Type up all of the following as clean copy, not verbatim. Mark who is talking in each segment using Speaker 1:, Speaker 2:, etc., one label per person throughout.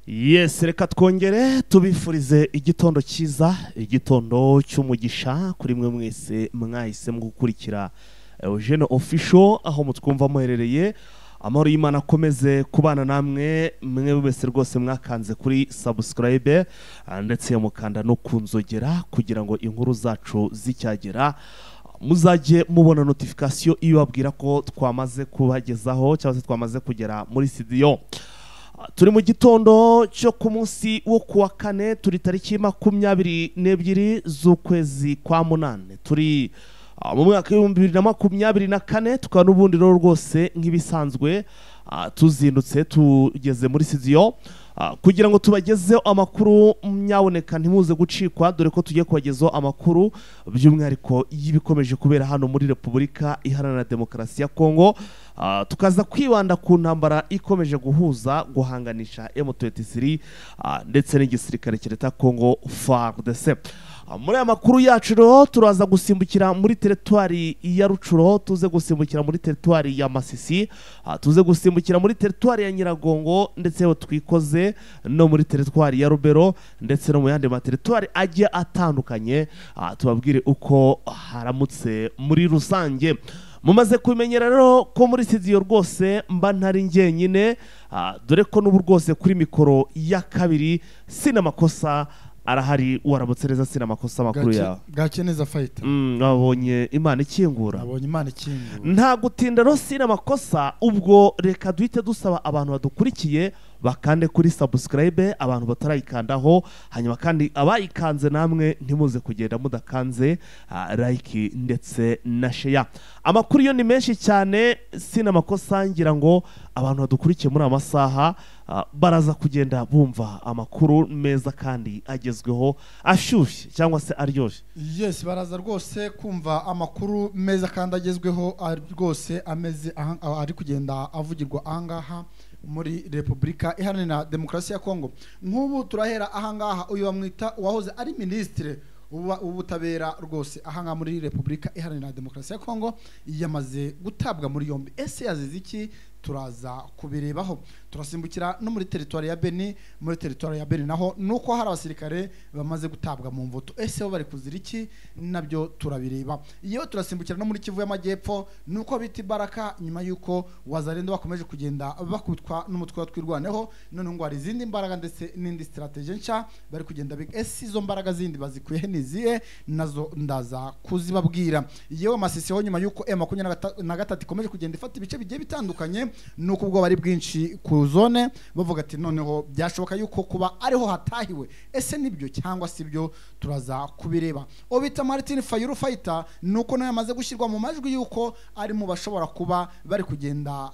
Speaker 1: Yes, reka twongere tubifurize igitondo cyiza, igitondo cy'umugisha kuri mwe mwese mwahisemo gukurikira Eugene Official aho mutwumva muherereye. Amahoro y'Imana akomeze kubana namwe mwe wese rwose mwakanze kuri subscribe ndetse mukanda no kunzogera kugira ngo inkuru zacu zicyagera muzajye mubona notification iyo babwira ko twamaze kubagezaho cyangwa se twamaze kugera muri studio. Turi mu gitondo cyo ku munsi wo kuwa kane, turi tariki 22 z'ukwezi kwa munane, turi mu mwaka wa 2024, tukaba n'ubundi rwose nk'ibisanzwe tuzindutse tugeze muri studio kugira ngo tubagezeho amakuru nyaboneka ntimuze gucikwa, dore ko tugiye kubagezaho amakuru by'umwihariko y'ibikomeje kubera hano muri Repubulika Iharanira Demokarasi ya Kongo. Tukaza kwibanda ku ntambara ikomeje guhanganisha M23 ndetse n'igisirikare cya Kongo FARDC. Muri aya makuru yacu rero turaza gusimbukira muri teritwari ya Rucuro, tuze gusimbukira muri teritwari ya Masisi, tuze gusimbukira muri teritwari ya Nyiragongo, ndetse twikoze no muri teritwari ya Rubero ndetse no mu yandi materitwari agiye atandukanye, tubabwire uko haramutse muri rusange. Mumaze kumenyera rero ko muri studio rwose mba ntari njyenyine, dore ko n'ubu rwose kuri mikoro ya kabiri sina makosa arahari. Waramutse neza sina makosa makuru yawe?
Speaker 2: Gakeneza fighter.
Speaker 1: Abonye Imana ikingura.
Speaker 2: Abonye Imana ikingura.
Speaker 1: Nta gutinda rero sina makosa, ubwo reka duhite dusaba abantu badukurikiye bakande kuri subscribe, abantu batarayikandaho, hanyuma kandi abayikanze namwe ntimuze kugenda mudakanze like ndetse na share. Amakuru yo ni menshi cyane sina makosa, ngira ngo abantu badukurikiye muri amasaha baraza kugenda bumva amakuru meza kandi agezweho ashyushye cyangwa se aryoshye.
Speaker 2: Yes, baraza rwose kumva amakuru meza kandi agezweho rwose ameze ari kugenda avugirwa ahangaha muri Repubulika Iharanira Demokarasi ya Kongo. Nk'ubu turahera ahangaha uyu bamwita wahoze ari ministre ubutabera rwose ahangaha muri Repubulika Iharanira Demokarasi ya Kongo yamaze gutabwa muri yombi. Ese yazize iki? Turaza kubirebaho. Turasimbukira no muri teritwari ya Beni. Muri teritwari ya Beni naho nuko hari abasirikare bamaze gutabwa mu mvuto. Ese bo bari kuzira iki? Nabyo turabireba. Iyo turasimbukira no muri Kivu y'Amajyepfo nuko biti Baraka nyuma yuko wazarendo bakomeje kugenda bakutwa n'umutwe watwirwaneho, none ngo hari izindi mbaraga ndetse n'indi strategy nshya bari kugenda ese izo mbaraga zindi bazikuye niziye nazo ndaza kuzibabwira. Yewe Masisi ho nyuma yuko M23 ikomeje kugenda ifata ibice bigiye bitandukanye, nuko ubwo bari bwinshi ku zone bavuga ati noneho byashoboka yuko kuba ariho hatahiwe. Ese nibyo cyangwa sibyo? Turaza kubireba. Obita Martin Fayulu Fighter nuko nayo yamaze gushyirwa mu majwi yuko ari mu bashobora kuba bari kugenda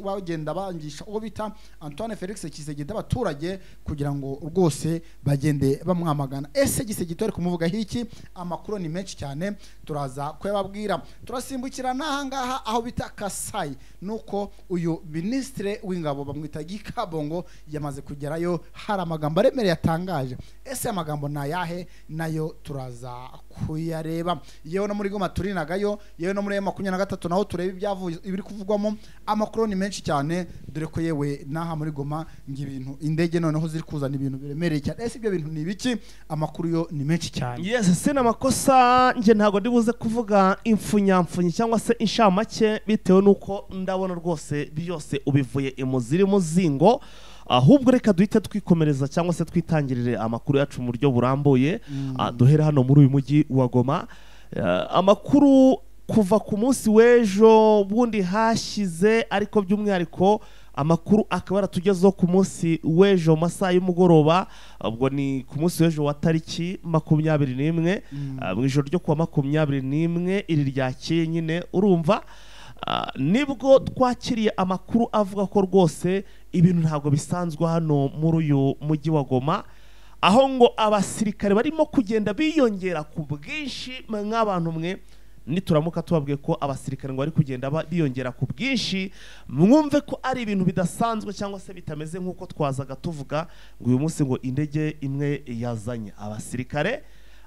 Speaker 2: bagenda bangisha Obita Antoine Felix Kisegede abaturage kugira ngo rwose bagende bamwamagana. Ese Gisegede ari kumuvuga hiki? Amakuru ni menshi cyane turaza kwebabwira. Turasimbukira nahangaha aho bita Kasai, nuko uyu ministre w'ingabo bamwita Gikabongo yamaze kugerayo, hari amagambo aremereye yatangaje. Ese amagambo nayahe? Nayo turaza kuyareba. Yewe no muri Goma turinagayo, yewe no muri M23 naho tureba ibyavuye ibiri kuvugwamo. Amakuru ni menshi cyane, dore ko yewe naha muri Goma ngibintu indege noneho ziri kuzana ibintu biremereye cyane. Ese ibyo bintu ni biki? Amakuru yo ni menshi cyane.
Speaker 1: Yes, sina makosa nje ntago ndibuze kuvuga imfunyamfunyi cyangwa se inshamake bitewe nuko ndabona rwose byose ubivuye imuziri muzingo. Ahubwo reka duhite twikomereza cyangwa se twitangirire amakuru yacu mu buryo burambuye. Duhera hano muri uyu mujyi wa Goma. Amakuru kuva ku munsi w'ejo bundi hashize, ariko by'umwihariko amakuru akaba aratugezeho ku munsi w'ejo masaha y'umugoroba, ubwo ni ku munsi w'ejo wa tariki 21 mu ijoro ryo kuwa 21 iri ryakeye nyine, urumva nibwo twakiriye amakuru avuga ko rwose ibintu ntabwo bisanzwe hano muri uyu mujyi wa Goma, aho ngo abasirikare barimo kugenda biyongera ku bwinshi. Nk'abantu mwe nituramuka tubabwiye ko abasirikare ngo bari kugenda biyongera ku bwinshi, mwumve ko ari ibintu bidasanzwe cyangwa se bitameze nk'uko twazaga tuvuga ngo uyu munsi ngo indege imwe yazanye abasirikare,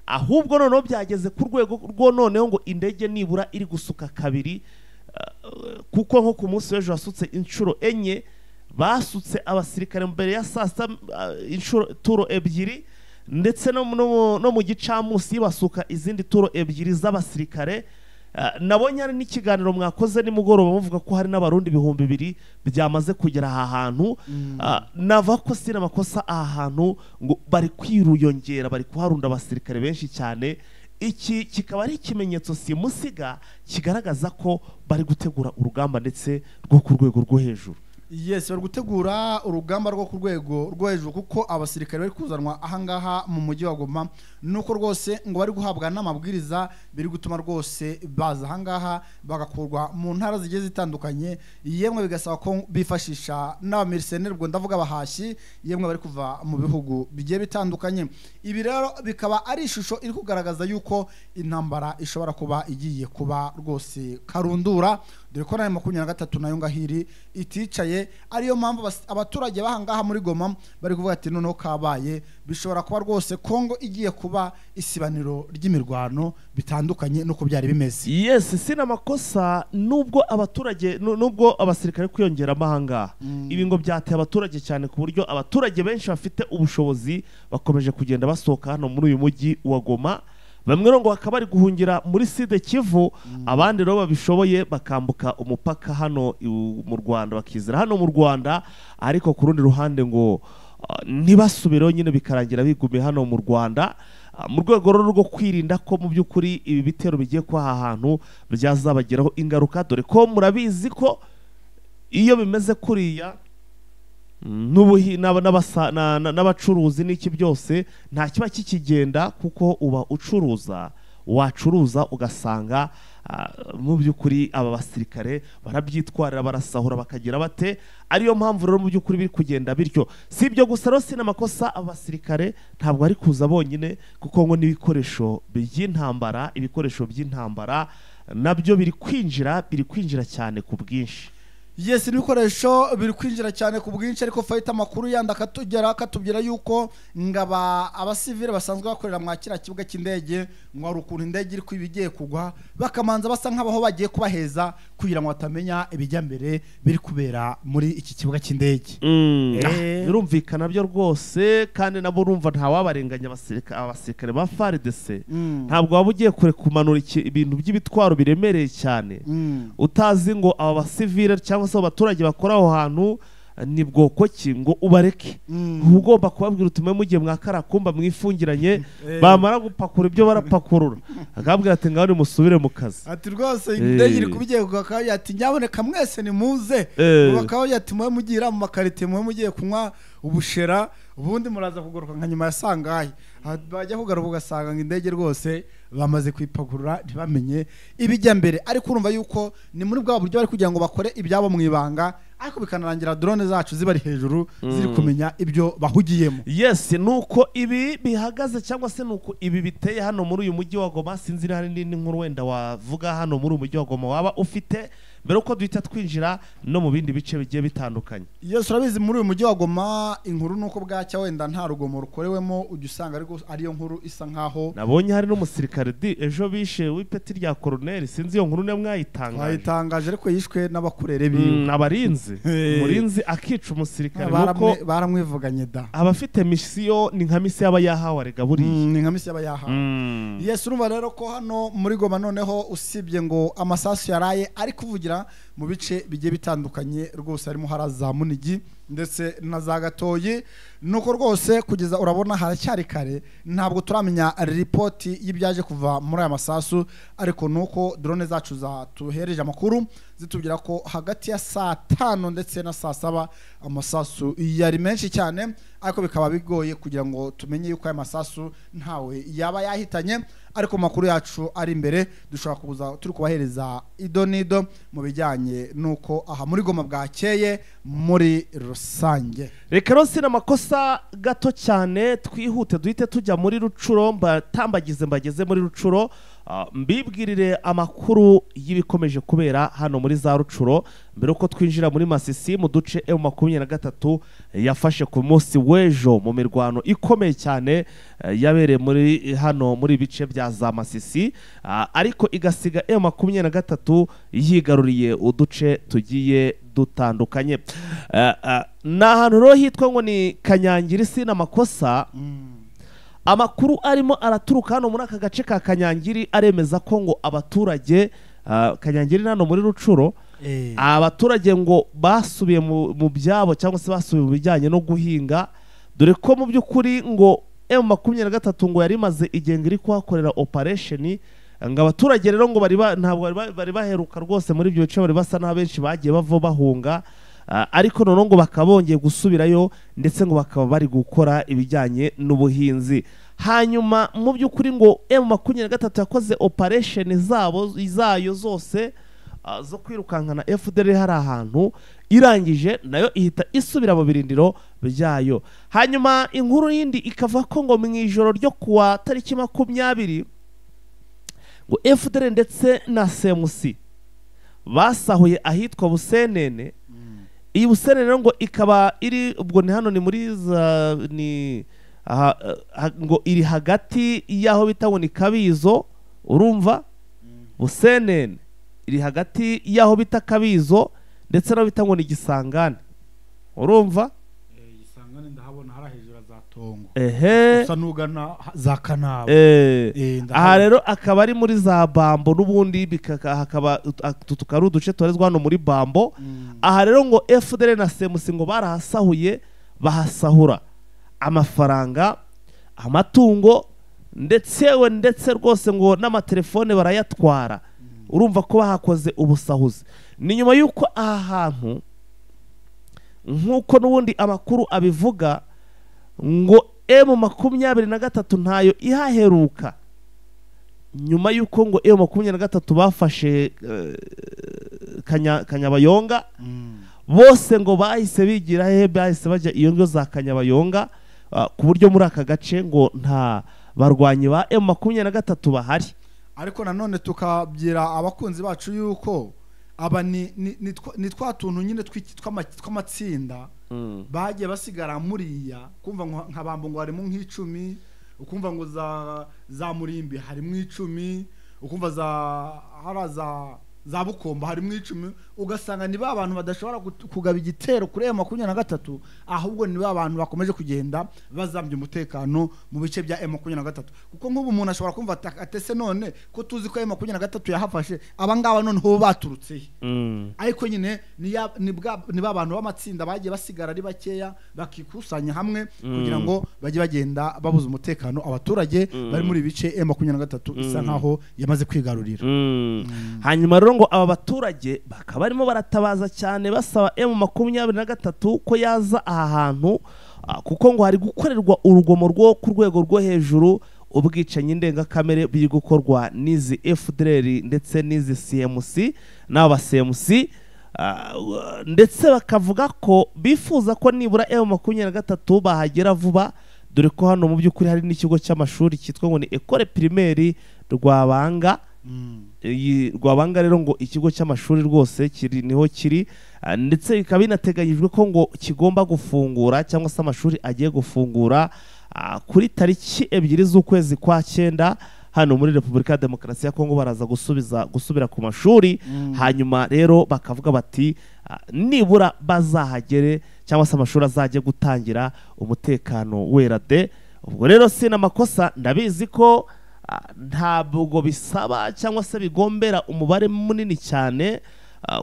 Speaker 1: ahubwo noneho byageze ku rwego rwo noneho ngo indege nibura iri gusuka kabiri, kuko nko ku munsi w'ejo hasutse inshuro enye basutse abasirikare mbere ya saa sita turo ebyiri ndetse no mu gicamunsi basuka izindi turo ebyiri z'abasirikare. Nabonye hari n'ikiganiro mwakoze nimugoroba muvuga ko hari n'abarundi 200 byamaze kugera aha hantu. Nava ko sina makosa aha hantu ngo bari kwiruyongera, bari kuharunda abasirikare benshi cyane. Iki kikaba ari ikimenyetso simusiga kigaragaza ko bari gutegura urugamba ndetse rwo ku rwego rwo hejuru.
Speaker 2: Yes, bari gutegura urugamba rwo ku rwego rwo hejuru kuko abasirikare bari kuzanwa ahangaha mu mujyi wa Goma nuko rwose ngo bari guhabwa n'amabwiriza biri gutuma rwose baza ahangaha bagakurwa mu ntara zigiye zitandukanye, yemwe bigasaba ko bifashisha n'abamercenaires ubwo ndavuga abahashi, yemwe bari kuva mu bihugu bigiye bitandukanye. Ibi rero bikaba ari ishusho iri kugaragaza yuko intambara ishobora kuba igiye kuba rwose karundura, dore ko na 23 nayo ngahiri iticaye. Ariyo mpamvu abaturage bahangaha muri Goma bari kuvuga ati noneho kabaye bishobora kuba rwose Kongo igiye kuba isibaniro ry'imirwano bitandukanye nuko byari bimeze.
Speaker 1: Yes, sina makosa nubwo abaturage nubwo abasirikare kwiyongera amahanga ibi ngo byateye abaturage cyane ku buryo abaturage benshi bafite ubushobozi bakomeje kugenda basohoka hano muri uyu mujyi wa Goma. Bamwe ngo bakaba bari guhungira muri Sud Kivu, abandi rero babishoboye bakambuka umupaka hano mu Rwanda bakizira hano mu Rwanda, ariko ku rundi ruhande ngo ntibasubireho nyine bikarangira bigumiye hano mu Rwanda mu rwego rwo kwirinda ko mu by'ukuri ibi bitero bigiye kwa ahantu byazabageraho ingaruka, dore ko murabizi ko iyo bimeze kuriya n'abacuruzi n'iki byose nta kiba kikigenda kuko uba wacuruza ugasanga mu by'ukuri aba basirikare barabyitwarira barasahura bakagira bate. Ariyo mpamvu rero mu by'ukuri biri kugenda bityo. Si ibyo gusa rero sina makosa abasirikare ntabwo ari kuza bonyine kuko ngo n'ibikoresho by'intambara nabyo biri kwinjira cyane ku bwinshi.
Speaker 2: Yes, ibikoresho biri kwinjira cyane ku bwinshi, ariko fayita amakuru yandi akatubwira yuko ngaba abasivile basanzwe bakorera mwa kira kibuga cy'indege ngo ari ukuntu indege iri kwibigiye kugwa bakamanza basa nk'abaho bagiye kubaheza kugira ngo batamenya ibijya mbere biri kubera muri iki kibuga cy'indege.
Speaker 1: Birumvikana byo rwose, kandi nabo urumva nta wabarenganya abasirikare ba FARDC. Ntabwo waba ugiye kure kumanura ibintu by'ibitwaro biremereye cyane utazi ngo aba basivile cyangwa se abaturage bakora aho hantu ni bwoko ki ngo ubareke. Ugomba kubabwira utume mugiye mwakarakumba mwifungiranye, bamara gupakura ibyo barapakurura akabwira ati ngaho musubire mu kazi.
Speaker 2: Ati rwose indege iri kubigiye kugaka ati nyaboneka mwese ni muze bakaba yati mwe mugira mu makarite mwe mugiye kunywa ubushera ubundi muraza kugaruka nka nyuma ya sangahe. Bajya kugaruka ugasanga indege rwose bamaze kwipagurura ntibamenye ibijya mbere, ariko urumva yuko ni muri bwa buryo bari kugira ngo bakore ibyabo mu ibanga, ariko bikanarangira drone zacu zibari hejuru ziri kumenya ibyo bahugiyemo.
Speaker 1: Yes, nuko ibi bihagaze cyangwa se nuko ibi biteye hano muri uyu mujyi wa Goma. Sinzi hari n'indi nkuru wenda wavuga hano muri uyu mujyi wa Goma waba ufite mbere uko duhita twinjira no mu bindi bice bigiye bitandukanye.
Speaker 2: Yes, urabizi muri uyu mujyi wa Goma inkuru nuko bwacya wenda nta rugomo rukorewemo ujya usanga ariko ariyo nkuru isa nkaho
Speaker 1: nabonye hari n'umusirikare ejo bishe w'ipeti rya colonel. Sinzi iyo nkuru
Speaker 2: mwayitangaje ariko yishwe n'abakurere biwe
Speaker 1: abarinzi umurinzi akica umusirikare nuko
Speaker 2: baramwivuganye da
Speaker 1: abafite misiyo ni nka misiyo aba yahawe arega buriya
Speaker 2: ni nka misiyo aba yahawe. Yes, urumva rero ko hano muri Goma noneho usibye ngo amasasu yaraye ari kuvugira mu bice bigiye bitandukanye rwose harimo haraza Munigi ndetse na za Gatoyi, nuko rwose kugeza urabona haracyari kare ntabwo turamenya report y'ibyaje kuva muri aya masasu, ariko nuko drone zacu zatuhereje amakuru zitubwira ko hagati ya saa 5 ndetse na saa 7 amasasu yari menshi cyane, ariko bikaba bigoye kugira ngo tumenye yuko aya masasu ntawe yaba yahitanye, ariko makuru yacu ari imbere dushobora kubuza turi kubahereza idonido mu bijyanye nuko aha muri Goma bwakeye muri rusange.
Speaker 1: Reka rero sina makosa gato cyane twihute duhite tujya muri Rucuro mbageze muri Rucuro. mbibwirire amakuru y'ibikomeje kubera hano muri za Rucuro mbere uko twinjira muri Masisi mu duce M23 yafashe ku munsi w'ejo mu mirwano ikomeye cyane yabereye muri hano muri bice bya za Masisi, ariko igasiga M23 yigaruriye uduce tugiye dutandukanye. Na hantu rero hitwa ngo ni Kanyangiri sina makosa. Amakuru arimo araturuka hano muri aka gace ka Kanyangiri aremeza ko ngo abaturage Kanyangiri hano muri Rucuro abaturage ngo basubiye mu byabo cyangwa se basubiye mu bijyanye no guhinga, dore ko mu by'ukuri ngo M23 ngo yari maze igenga iri kuhakorera operation, ngo abaturage rero ngo ntabwo bari baheruka rwose muri ibyo bice, bari basa n'aho benshi bagiye bava bahunga, ariko none ngo bakabongeye gusubirayo ndetse ngo bakaba bari gukora ibijyanye n'ubuhinzi. Hanyuma mu by'ukuri ngo M23 yakoze operation zayo zose zo kwirukankana FDL hari ahantu irangije nayo ihita isubira mu birindiro byayo. Hanyuma inkuru yindi ikava ko ngo mu ijoro ryo kuwa tariki 20 ngo FDL ndetse na CMC basahuye ahitwa Busenene. Iyi Busenene rero ngo ikaba iri ubwo ni hano ni muri ngo iri hagati y'aho bita ngo ni Kabizo, urumva Busenene iri hagati y'aho bita Kabizo ndetse n'aho bita ngo ni Gisangane, urumva
Speaker 2: Gisangane ndahabona hari hejuru za Tongo
Speaker 1: usa
Speaker 2: nugana za Kanabo.
Speaker 1: Aha rero akaba ari muri za Bambo n'ubundi hakaba tukari uduce tubarizwa hano muri Bambo. Aha rero ngo FDL na CMC ngo barahasahuye, bahasahura amafaranga, amatungo ndetse rwose ngo n'amatelefone barayatwara. Urumva ko bahakoze ubusahuzi. Ni nyuma y'uko aha hantu nk'uko n'ubundi amakuru abivuga ngo M23 ntayo ihaheruka, nyuma y'uko ngo M23 bafashe Kanyabayonga, bose ngo bahise bigira hehe, bahise bajya iyo ngo za Kanyabayonga, ku buryo muri aka gace ngo nta barwanyi ba M23 bahari.
Speaker 2: Ariko nanone tukabyira abakunzi bacu yuko aba ni twa tuntu nyine tw'amatsinda bagiye basigara muriya, kumva nka Bambo ngo harimo nk'icumi, ukumva ngo za Murimbi harimo 10, ukumva za Bukomba harimo 10, ugasanga ni ba bantu badashobora kugaba igitero kuri M23, ahubwo ni ba bantu bakomeje kugenda bazambye umutekano mu bice bya M23. Kuko nk'ubu umuntu ashobora kumva atese none ko tuzi ko M23 yahafashe abangaba none ho baturutse, ariko nyine ni ba bantu b'amatsinda bagiye basigara ari bakeya bakikusanya hamwe kugira ngo bajye bagenda babuza umutekano abaturage bari muri bice M23 isa nkaho yamaze kwigarurira.
Speaker 1: Hanyuma rero ngo aba baturage bakaba barimo baratabaza cyane basaba M23 ko yaza aha hantu, kuko ngo hari gukorerwa urugomo rwo ku rwego rwo hejuru, ubwicanyi ndengakamere biri gukorwa n'izi FDL ndetse n'izi CMC n'aba CMC, ndetse bakavuga ko bifuza ko nibura M23 bahagera vuba, dore ko hano mu by'ukuri hari n'ikigo cy'amashuri cyitwa ngo ni Ecole Primaire Rwabanga. Rwabanga rero ngo ikigo cy'amashuri rwose niho kiri, ndetse bikaba binateganyijwe ko ngo kigomba gufungura cyangwa se amashuri agiye gufungura kuri tariki 2 z'ukwezi kwa 9 hano muri Repubulika ya Demokarasi ya Kongo. Baraza gusubira ku mashuri, hanyuma rero bakavuga bati nibura bazahagere cyangwa se amashuri azajye gutangira umutekano wera de. Ubwo rero sina makosa, ndabizi ko ntabwo bisaba cyangwa se bigombera umubare munini cyane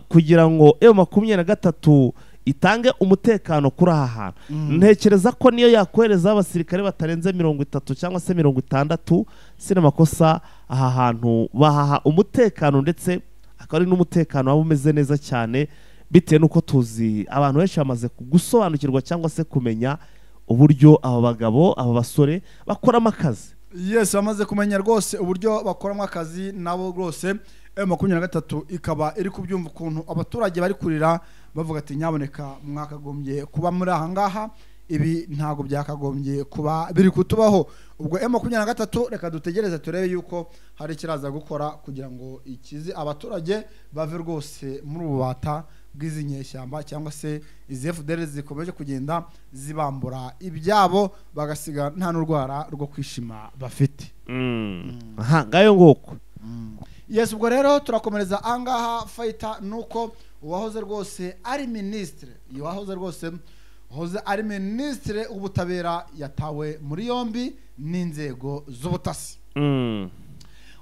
Speaker 1: kugira ngo M23 itange umutekano kuri aha hantu. Ntekereza ko niyo yakohereza abasirikare batarenze 30 cyangwa se 60, sina makosa aha hantu bahaha umutekano, ndetse akari n'umutekano waba umeze neza cyane, bitewe nuko tuzi abantu benshi bamaze gusobanukirwa cyangwa se kumenya uburyo aba bagabo aba basore bakoramo akazi.
Speaker 2: Yes, bamaze kumenya rwose uburyo bakoramo akazi nabo rwose. M23 ikaba iri kubyumva ukuntu abaturage bari kurira bavuga ati nyaboneka mwakagombye kuba muri aha ngaha, ibi ntago byakagombye kuba biri kutubaho. Ubwo M23 reka dutegereze turebe yuko hari kiraza gukora kugira ngo ikizi abaturage bave rwose muri ububata bw'izi nyeshyamba cyangwa se izi FDL zikomeje kugenda zibambura ibyabo bagasiga nta n'urwara rwo kwishima bafite.
Speaker 1: Aha ngayo nguko.
Speaker 2: Yes, ubwo rero turakomereza angaha fighter nuko uwahoze rwose ari ministre wahoze ari ministre ubutabera yatawe muri yombi n'inzego z'ubutasi.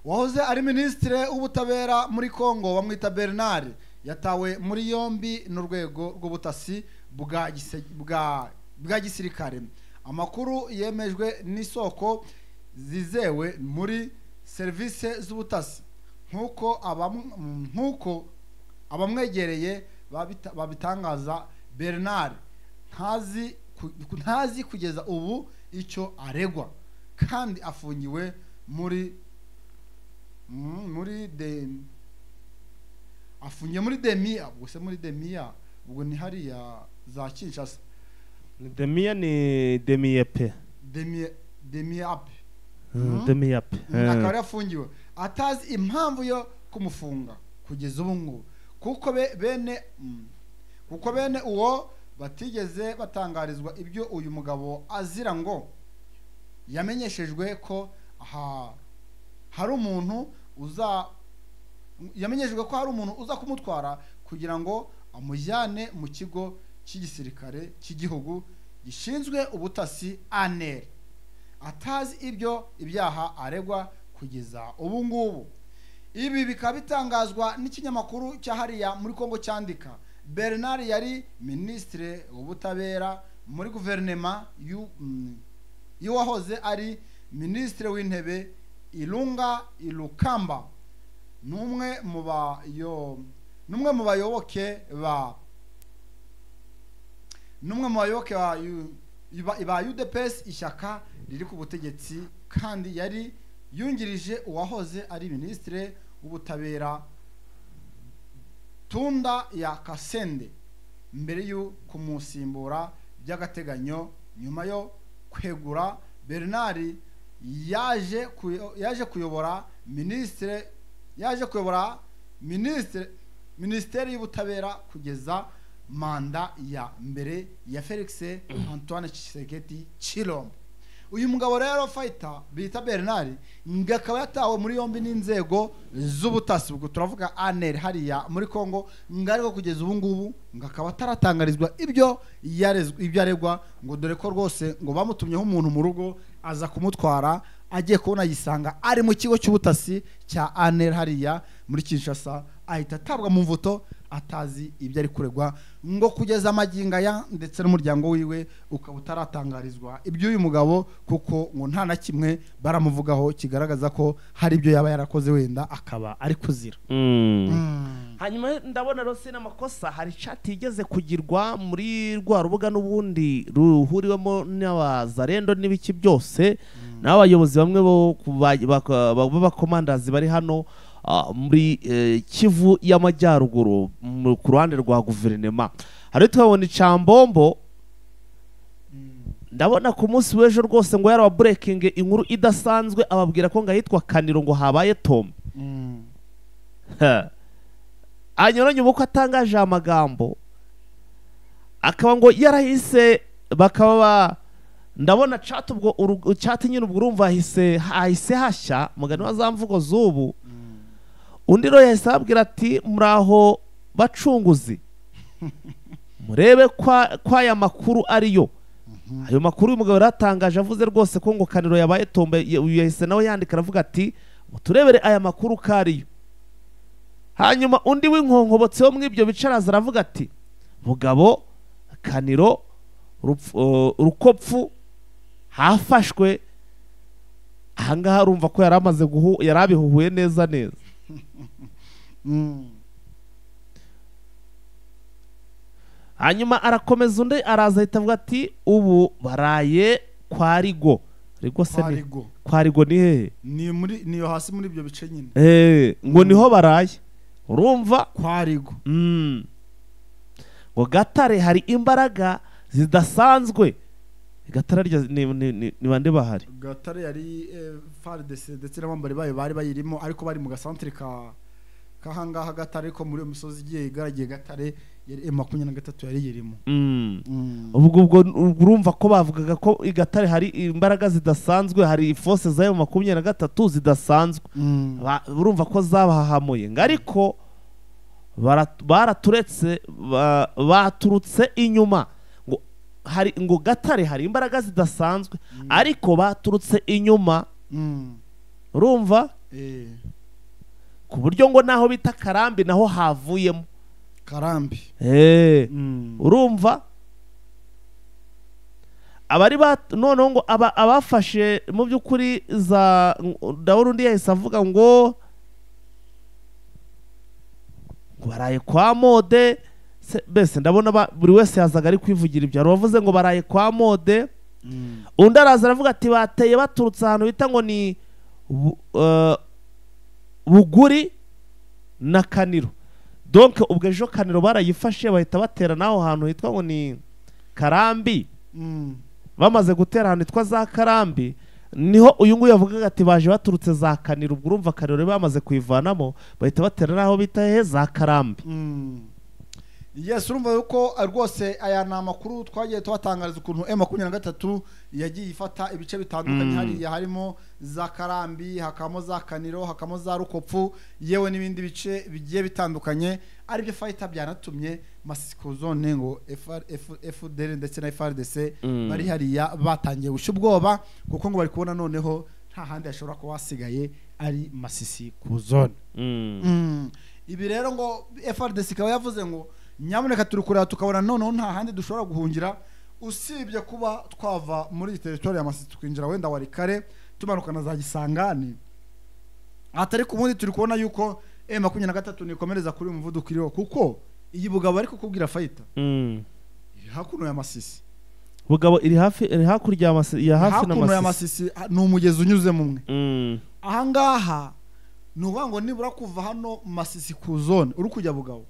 Speaker 2: Wahoze ari ministre ubutabera muri Kongo bamwita Bernard yatawe muri yombi n'urwego rw'ubutasi bwa gisirikare. Amakuru yemejwe n'isoko zizewe muri service z'ubutasi nkuko abamwegereye babitangaza. Bernard ntazi kugeza ubu icyo aregwa kandi afungiwe muri Demia. Ubwo muri Demia ubwo ni hariya za Kinshasa.
Speaker 1: Demia ni Demiepe. Demiepe.
Speaker 2: Akaba yafungiwe atazi impamvu yo kumufunga kugeza ubu ngubu kuko bene uwo batigeze batangarizwa ibyo uyu mugabo azira ngo yamenyeshejwe ko hari umuntu uza kumutwara kugira ngo amujyane mu kigo cy'igisirikare cy'igihugu gishinzwe ubutasi ANR, atazi ibyaha aregwa kugeza ubu ngubu. Ibi bikaba bitangazwa n'ikinyamakuru cyahariya muri Kongo cyandika Bernard yari ministre w'ubutabera muri guverinema y'uwahoze ari ministre w'intebe Ilukamba, numwe mu bayoboke ba UDPS, ishyaka riri ku butegetsi, kandi yari yungirije uwahoze ari ministre w'ubutabera Tunda ya Kasende mbere yo kumusimbura by'agateganyo. Nyuma yo kwegura, Bernard yaje kuyobora ministeri y'ubutabera kugeza manda ya mbere ya Felix Antoine Tshisekedi Chilombo. Uyu mugabo rero fighter bita Bernard ngakaba yatawe muri yombi n'inzego z'ubutasi, ubwo turavuga ANR hariya muri Kongo, ngariko kugeza ubu ngubu ngakaba taratangarizwa ibyo aregwa, ngo dore ko rwose ngo bamutumyeho umuntu mu rugo aza kumutwara, agiye kubona yisanga ari mu kigo cy'ubutasi cya ANR hariya muri Kinshasa, ahita atabwa mu mvuto atazi ibyo ari kuregwa, ngo kugeza amaginga ya ndetse n'umuryango wiwe ukaba utaratangarizwa iby'uyu mugabo, kuko ngo nta na kimwe baramuvugaho kigaragaza ko hari ibyo yaba yarakoze wenda akaba ari kuzira.
Speaker 1: Hanyuma ndabona rose n'amakosa hari chat igeze kugirwa muri rwa rubuga n'ubundi ruhuriwemo n'abazarendo n'ibiki byose n'abayobozi bamwe bo bakomandazi bari hano muri Kivu y'Amajyaruguru ku ruhande rwa guverinema. Hari twabona icambombo, ndabona ku munsi w'ejo rwose ngo yaraba breaking inkuru idasanzwe, ababwira ko ngahitwa Kaniro ngo habaye tombe. Anyuranye uko atangaje amagambo, akaba ngo yarahise bakaba ndabona chat ubwo chat nyine ubwo urumva hahise hashya mugani wa za mvugo z'ubu. Undi ro yahise ababwira ati muraho bacunguzi murebe kwa ya makuru ariyo. Ayo makuru uyu mugabo yaratangaje avuze rwose ko ngo Kaniro yabaye tombe, yahise nawe yandika aravuga ati turebere aya makuru kariyo. Hanyuma undi w'inkonkobotse wo mw'ibyo bicaraza aravuga ati mugabo Kaniro urukopfu hafashwe. Ahangaha urumva ko yarabihuhuye neza. Hanyuma arakomeza undi araza ahita avuga ati ubu baraye kwa Rigo. Kwa Rigo ni hehe?
Speaker 2: Niyo hasi muri ibyo bice nyine.
Speaker 1: Ngo niho baraye. Urumva
Speaker 2: kwa Rigo.
Speaker 1: Ngo Gatare hari imbaraga zidasanzwe Gatare ni bande bahari?
Speaker 2: Gatare yari FARDC ndetse n'abambari bayo bari bayirimo ariko bari mu gasantre kahangaha Gatare ko muri umusozi igiye igaragiye Gatare yari M23 yari yirimo.
Speaker 1: Ubwo urumva ko bavugaga ko Gatare hari imbaraga zidasanzwe, hari force za M23 zidasanzwe. Urumva ko zabahamuye ariko baraturetse baturutse inyuma ngo Gatare hari imbaraga zidasanzwe ariko baturutse inyuma. Urumva ku buryo ngo naho bita Karambi naho havuyemo
Speaker 2: Karambi.
Speaker 1: Urumva abari noneho ngo abafashe mu by'ukuri za Dawurundi yahise avuga ngo baraye kwa Mode. Bese ndabona buri wese yazaga ari kwivugira ibyo. Wavuze ngo baraye kwa Mode, undi araza aravuga ati bateye baturutse ahantu bita ngo ni Buguri na Kaniro. Donc ubwo ejo Kaniro barayifashe bahita batera naho hantu hitwa ngo ni Karambi. Bamaze gutera ahantu hitwa za Karambi niho uyu nguyu yavugaga ati baje baturutse za Kaniro. Ubwo urumva Kaniro bamaze kuyivanamo bahita batera naho bita za Karambi.
Speaker 2: Yes, urumva yuko rwose aya ni amakuru twagiye tubatangariza ukuntu M23 yagiye ifata ibice bitandukanye hariya harimo za Karambi, hakamo za Kaniro, hakamo za Rukopfu, yewe n'ibindi bice bigiye bitandukanye. Ari byo fighter byanatumye Masiko zone ngo FDL ndetse na FARDC bari hariya batangiye gusha ubwoba kuko ngo bari kubona noneho nta handi hashobora kuba hasigaye ari Masisi ku zone. Ibi rero ngo FARDC ikaba yavuze ngo nyamuneka turi kureba tukabona noneho nta handi dushobora guhungira usibye kuba twava muri territoire ya Masisi tukinjira wenda Warikare tumanuka na za Gisangani. Atari ku bundi turi kubona yuko M23 nikomereza kuri umuvuduko iriho kuko iyi Bugabo ari kukubwira fighter hakuno ya Masisi.
Speaker 1: Bugabo iri hakurya ya hafi na
Speaker 2: Masisi. Hakuno ya Masisi ni umugezi unyuze mumwe. Ahangaha nuvuga ngo nibura kuva hano Masisi ku zone uri kujya Bugabo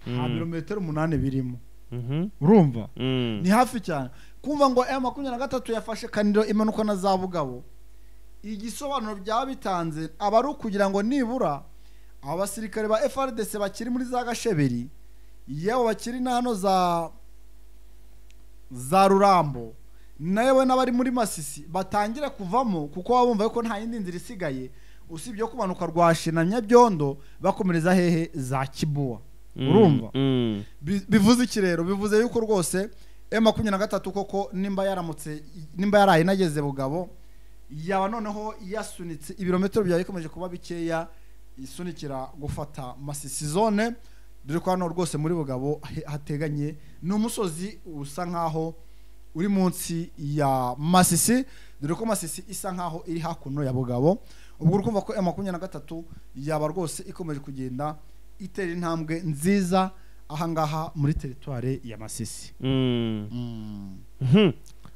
Speaker 2: ha birometero 8 birimo. Urumva ni hafi cyane. Kumva ngo M23 yafashe Kaniro imanuka na za Bugabo, igisobanuro byaba bitanze abari kugira ngo nibura abasirikare ba FARDC bakiri muri za Gasheberi yewe bakiri nano za Rurambo nayewe n'abari muri Masisi batangira kuvamo kuko babumva yuko nta yindi nzira isigaye usibye kumanuka Rwashe na Nyabyondo bakomereza hehe za Kibuwa. Urumva bivuze iki rero? Bivuze yuko rwose M23 koko nimba yaraye nageze Bugabo yaba noneho yasunitse ibirometero byawe ikomeje kuba bikeya isunikira gufata Masisi zone. Dore ko hano rwose muri Bugabo hateganye n'umusozi usa nkaho uri munsi ya Masisi. Dore ko Masisi isa nkaho iri hakuno ya Bugabo. Ubwo urumva ko M23 yaba rwose ikomeje kugenda itera intambwe nziza ahangaha muri territoire ya Masisi.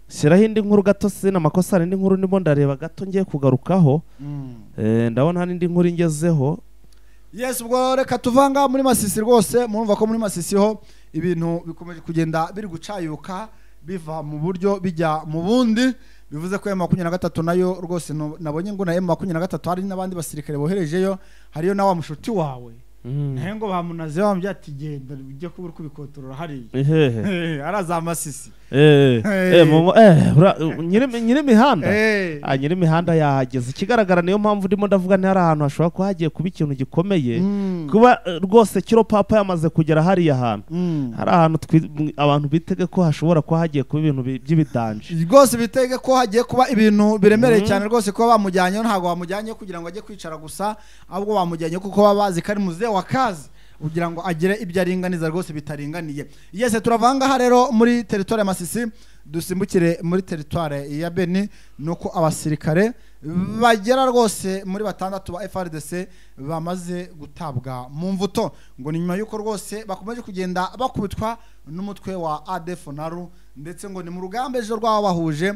Speaker 1: Shyiraho indi nkuru gato se n'amakosa n'indi nkuru ndimo ndareba gato ngiye kugarukaho. Ndabona hari indi nkuru ingezeho.
Speaker 2: Yes, ubwo reka tuvanga muri Masisi rwose murumva ko muri Masisi ho ibintu bikomeje kugenda biri gucayuka biva mu buryo bijya mu bundi. Bivuze ko M23 nayo rwose nabonye ngo na M23 hari n'abandi basirikare boherejeyo, hariyo na wa mushuti wawe ntengo bamunaze bambye ati genda ujye kubura kubikotorora hari araza Masisi nyiri mihanda nyiri mihanda yahageze. Ikigaragara niyo mpamvu ndimo ndavuga ni hari ahantu hashobora kuba hagiye kuba ikintu gikomeye kuba rwose Kiro Papa yamaze kugera hariya hantu. Hari ahantu abantu bitege ko hashobora kuba hagiye kuba ibintu by'ibidanje rwose, bitege ko hagiye kuba ibintu biremereye cyane rwose ko bamujyanye. Ntago bamujyanye kugira ngo ajye kwicara gusa ahubwo bamujyanye kuko babazi kari muze wa kazi kugira ngo agire ibyo aringaniza rwose bitaringaniye. Yese turavanga rero muri territoire ya Masisi dusimbukire muri territoire ya Beni nuko abasirikare bagera rwose muri batandatu ba FARDC bamaze gutabwa mu mvuto ngo ni nyuma yuko rwose bakomeje kugenda bakubitwa n'umutwe wa ADF Naru ndetse ngo ni mu rugamba ejo rwabo bahuje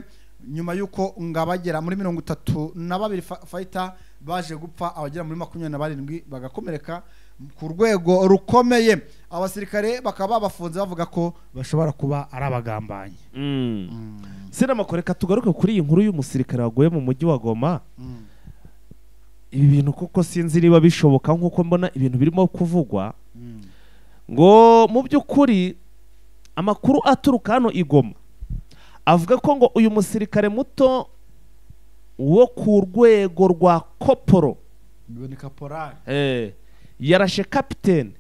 Speaker 2: nyuma yuko ngabagera muri 32 fighter baje gupfa abagera muri 27 bagakomereka ku rwego rukomeye. Abasirikare bakaba bafunze bavuga ko bashobora kuba ari abagambanyi.
Speaker 1: sinamako reka tugaruke kuri iyi nkuru y'umusirikare waguye mu mujyi wa Goma. Ibi bintu kuko sinzi niba bishoboka nk'uko mbona ibintu birimo kuvugwa ngo mu by'ukuri amakuru aturuka hano i Goma avuga ko ngo uyu musirikare muto wo ku rwego rwa koporo yarashe kapitene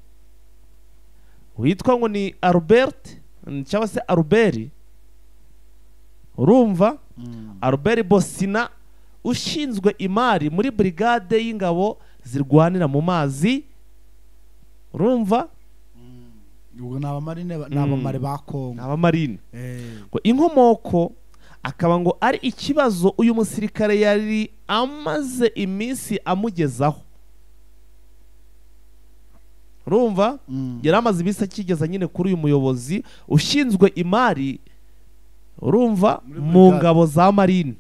Speaker 1: witwa ngo ni Albert cyangwa se Albert, urumva Albert Bosina, ushinzwe imari muri brigade y'ingabo zirwanira mu mazi, urumva
Speaker 2: ubwo n'abamarine ba Kongo,
Speaker 1: n'abamarine ngo inkomoko akaba ngo ari ikibazo uyu musirikare yari amaze iminsi amugezaho, urumva yari amaze iminsi akigeza nyine kuri uyu muyobozi ushinzwe imari, urumva mu ngabo za marine,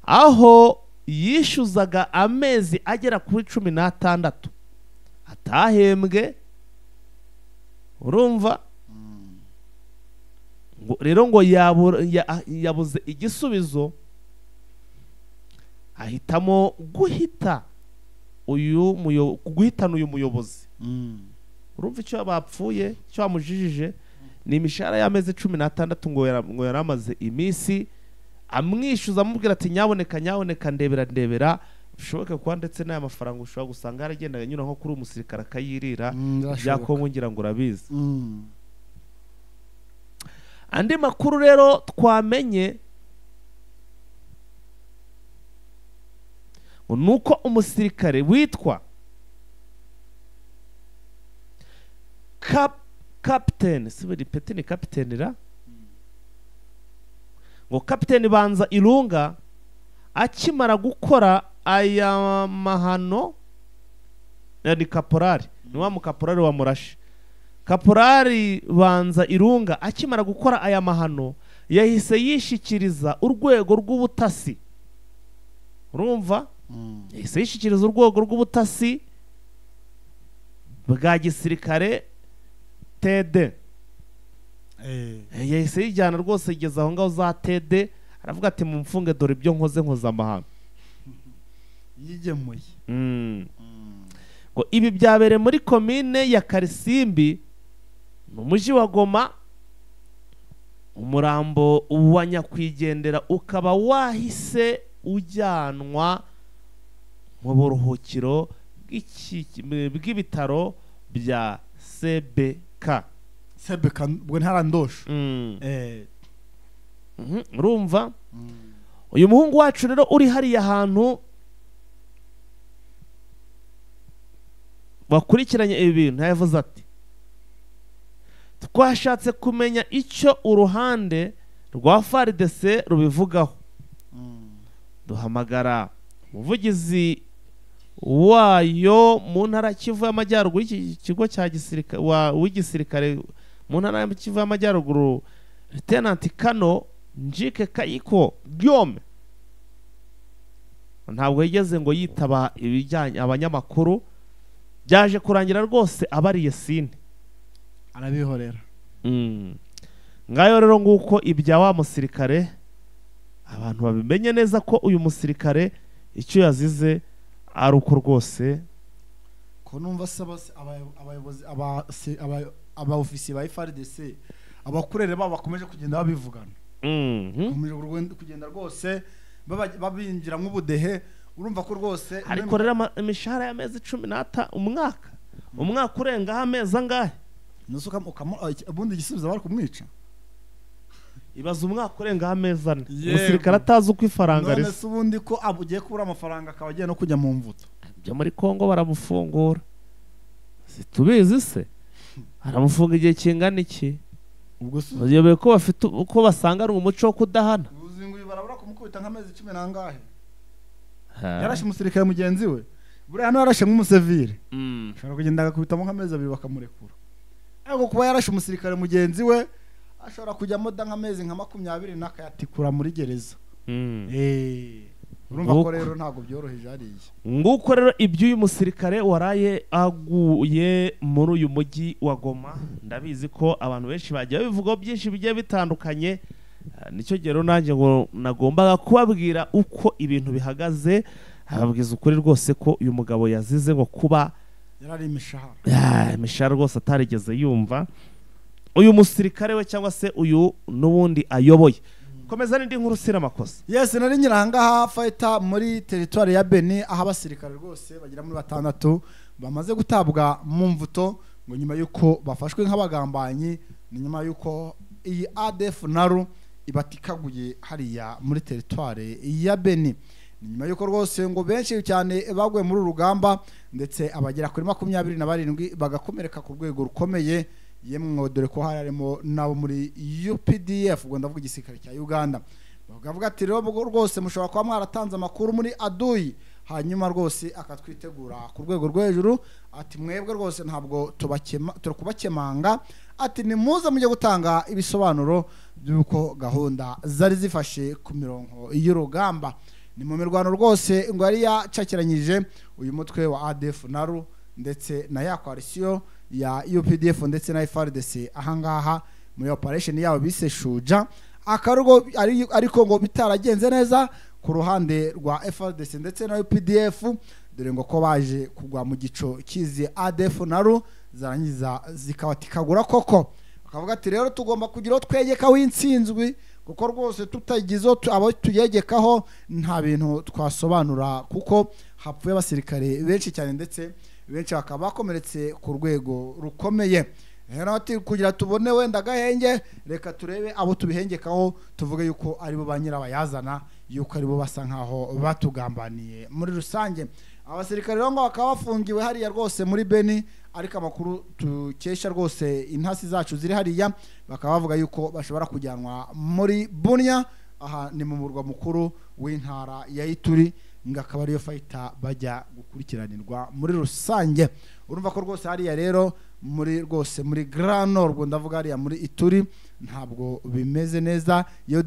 Speaker 1: aho yishyuzaga amezi agera kuri 16 atahembwe, urumva ngo rero ngo yabuze igisubizo, ahitamo guhitana uyu muyobozi. Urumva icyo bapfuye, icyo bamujijije ni imishahara y'amezi 16 ngo yari amaze iminsi amwishyuza, amubwira ati nyaboneka ndebera bishoboke kuba ndetse n'aya mafaranga ushobora gusanga yaragendaga nyura nko kuri umusirikare akayirira bya Kongo, ngira ngo urabizi. Andi makuru rero twamenye nuko umusirikare witwa Captain sibiri peti ni Captain ra ngo Captain Banza Irunga akimara gukora aya mahano, ni kaporari, ni wa mukaporari wa Murashi. Kaporari Banza Irunga akimara gukora aya mahano yahise yishikiriza urwego rw'ubutasi, urumva yahise yishikiriza urwego rw'ubutasi bwa gisirikare TD, yahise yijyana rwose igeza aho ngaho za TD, aravuga ati mumfunge dore ibyo nkoze amahanga
Speaker 2: yigemuye.
Speaker 1: Ngo ibi byabereye muri komine ya Karisimbi mu mujyi wa Goma, umurambo wa nyakwigendera ukaba wahise ujyanwa mu buruhukiro bw'ibitaro bya CBK.
Speaker 2: Bwe ntarandosho.
Speaker 1: Urumva uyu muhungu wacu rero uri hariya hantu bakurikiranye ibi bintu yavuze ati twashatse kumenya icyo uruhande rwa FARDC rubivugaho, duhamagara umuvugizi wayo mu ntara Kivu y'Amajyaruguru, iki kigo cya gisirikare w'igisirikare mu ntara Kivu y'Amajyaruguru, Lieutenant Kano Njike Kayiko Gyome, ntabwo yigeze ngo yitaba ibijyanye abanyamakuru, byaje kurangira rwose abariye sine
Speaker 2: arabihorera.
Speaker 1: Ngayo rero nguko ibya wa musirikare, abantu babimenye neza ko uyu musirikare icyo yazize ari uko rwose
Speaker 2: ko numva abayobozi abaofisiye ba FARDC abakurere babo bakomeje kugenda babivugana, bakomeje kugenda rwose babinjira nk'ubudehe. Urumva ko rwose
Speaker 1: ariko rero imishahara y'amezi 16 umwaka urengaho amezi angahe,
Speaker 2: nusuka ubundi igisubizo bari kumwica.
Speaker 1: Ibaza umwaka urengaho amezi 4 umusirikare atazi uko ifaranga risa.
Speaker 2: None se ubundi ko abugiye kubura amafaranga akaba agiye no kujya mu mvuto
Speaker 1: byo muri Kongo baramufungura, situbizi se aramufunga igihe kingana iki?
Speaker 2: Ubwo se
Speaker 1: yebeye ko bafite uko basanga ari umuco wo kudahana.
Speaker 2: uzinguye barabura kumukubita nk'amezi 10 nangahe. Yarashe umusirikare mugenzi we, buriya hano yarashe nk'umusevire, ashobora kugenda agakubitamo nk'amezi 2 bakamurekura. Ariko kuba yarashe umusirikare mugenzi we ashobora kujyamo nk'amezi nka 20 n'akayatikura muri gereza. Urumva ko rero ntabwo byoroheje hariya.
Speaker 1: Nguko rero iby'uyu musirikare waraye aguye muri uyu mujyi wa Goma, ndabizi ko abantu benshi bagiye bivugaho byinshi bigiye bitandukanye, nicyo gero nanjye ngo nagombaga kubabwira uko ibintu bihagaze, ababwiza ukuri rwose ko uyu mugabo yazize ngo kuba
Speaker 2: yarari imishahara
Speaker 1: imishahara rwose atarigeze yumva uyu musirikare we cyangwa se uyu n'ubundi ayoboye. Komeza n'indi nkuru sira amakosa.
Speaker 2: Yes, nari nyirangaha fighter muri territoire ya Beni, aho abasirikare rwose bagira muri 6 bamaze gutabwa mu mvuto ngo nyuma yuko bafashwe nk'abagambanyi, ni nyuma yuko iyi ADF naru ibatikaguye hariya muri territoire ya Beni. Ni nyuma yuko rwose ngo benshi cyane bagwe muri urugamba, ndetse abagera kuri 27 bagakomereka ku rwego rukomeye, yemwe dore ko harimo nabo muri UPDF, ngo ndavuga igisirikare cya Uganda. Bavuga ati rero rwose mushobora kuba mwaratanze amakuru muri Aduyi, hanyuma rwose akatwitegura ku rwego rwo hejuru, ati mwebwe rwose ntabwo kubakemanga, ati ni muze mujye gutanga ibisobanuro by'uko gahunda zari zifashe ku mirongo y'urugamba. Ni mu mirwano rwose ngo yari yacakiranyije uyu mutwe wa ADF naru ndetse na ya coalition ya UPDF ndetse na FARDC ahangaha muri operation yabo bise Shuja. Akarugo ariko ngo bitaragenze neza ku ruhande rwa FARDC ndetse na UPDF, dore ngo ko baje kugwa mu gico kizi ADF naru zarangiza zikabatikagura koko. Bakavuga ati rero tugomba kugira twegekaho intsinzwi, kuko rwose tutagizo abo tuyegekaho nta bintu twasobanura, kuko hapfuye abasirikare benshi cyane ndetse benshi bakaba bakomeretse ku rwego rukomeye. Rero ati kugira tubone wenda gahenge, reka turebe abo tubihengekaho, tuvuge yuko ari bo banyirabayazana, yuko ari bo basa nkaho batugambaniye muri rusange. Abasirikare rero ngo bakaba bafungiwe hariya rwose muri Beni, ariko amakuru tukesha rwose intasi zacu ziri hariya, bakaba bavuga yuko bashobora kujyanwa muri Bunia, aha ni mu murwa mukuru w'intara ya Ituri, ngakaba ariyo fighter bajya gukurikiranirwa muri rusange. Urumva ko rwose hariya rero muri rwose muri Grand Nord, ngo ndavuga hariya muri Ituri ntabwo bimeze neza. Iyo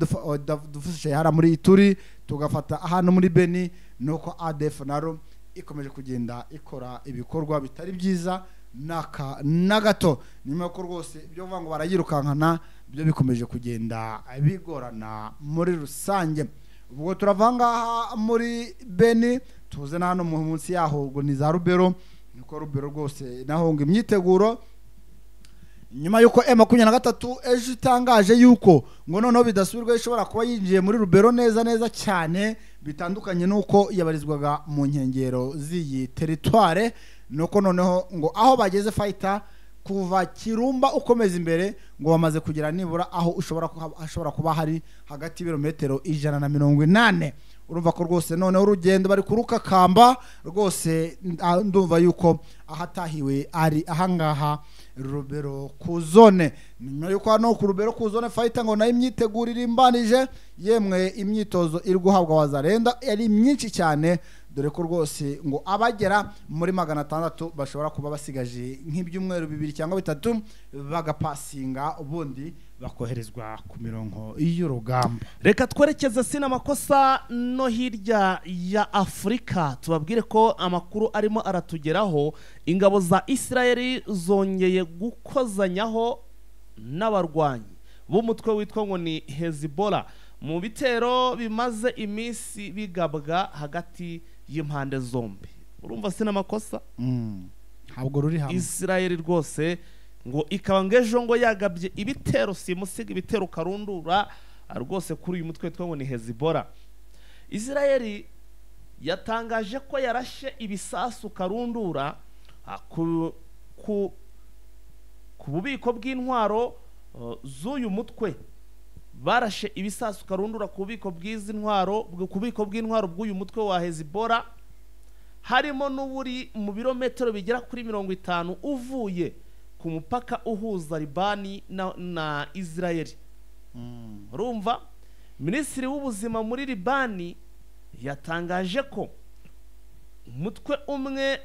Speaker 2: dufashe hara muri Ituri tugafata ahantu muri Beni, nuko ADF naro ikomeje kugenda ikora ibikorwa bitari byiza na gato. Nyuma ko rwose byo vuga ngo barayirukankana, byo bikomeje kugenda bigorana muri rusange. Ubwo turavanga muri Beni tuze na hano munsi yaho ngo ni za Rubero, niko Rubero rwose naho ngo imyiteguro nyuma yuko M23 ejo itangaje yuko ngo noneho bidasubirwa ishobora kuba yinjiye muri Rubero neza cyane, bitandukanye nuko yabarizwaga mu nkengero z'iyi territoire. Nuko noneho ngo aho bageze fighter kuva Kirumba ukomeza imbere ngo bamaze kugira nibura aho ashobora kuba hari hagati y'ibirometero 180. Urumva ko rwose noneho urugendo bari kuruka kamba rwose, ndumva yuko ahatahiwe ari ahangaha Rubero ku zone. Nyuma yuko hano ku Rubero ku zone fighter ngo nayo imyitegurira imbanije, yemwe imyitozo iri guhabwa wazarenda yari myinshi cyane, dore ko rwose ngo abagera muri 600 bashobora kuba basigaje nk'ibyumweru 2 cyangwa 3 bagapasinga, ubundi bakoherezwa ku mirongo y'urugamba.
Speaker 1: Reka twerekeze sina makosa no hirya ya Afrika, tubabwire ko amakuru arimo aratugeraho, ingabo za Israeli zongeye gukozanyaho n'abarwanyi b'umutwe witwa ngo ni Hezbollah mu bitero bimaze iminsi bigabwa hagati y'impande zombi. Urumva sina makosa
Speaker 2: ntabwo ruri hamwe.
Speaker 1: Israeli rwose ngo ikaba ngejo ngo yagabye ibitero simusiga ibitero karundura rwose kuri uyu mutwe witwa ngo ni Hezbollah. Israeli yatangaje ko yarashe ibisasu karundura ku bubiko bw'intwaro z'uyu mutwe. Barashe ibisasu karundura ku bubiko bw'intwaro bw'uyu mutwe wa Hezbollah, harimo n'uburi mu birometero bigera kuri 50 uvuye ku mupaka uhuza Libani na Israeli. Urumva Minisitiri w'ubuzima muri Libani yatangaje ko umutwe umwe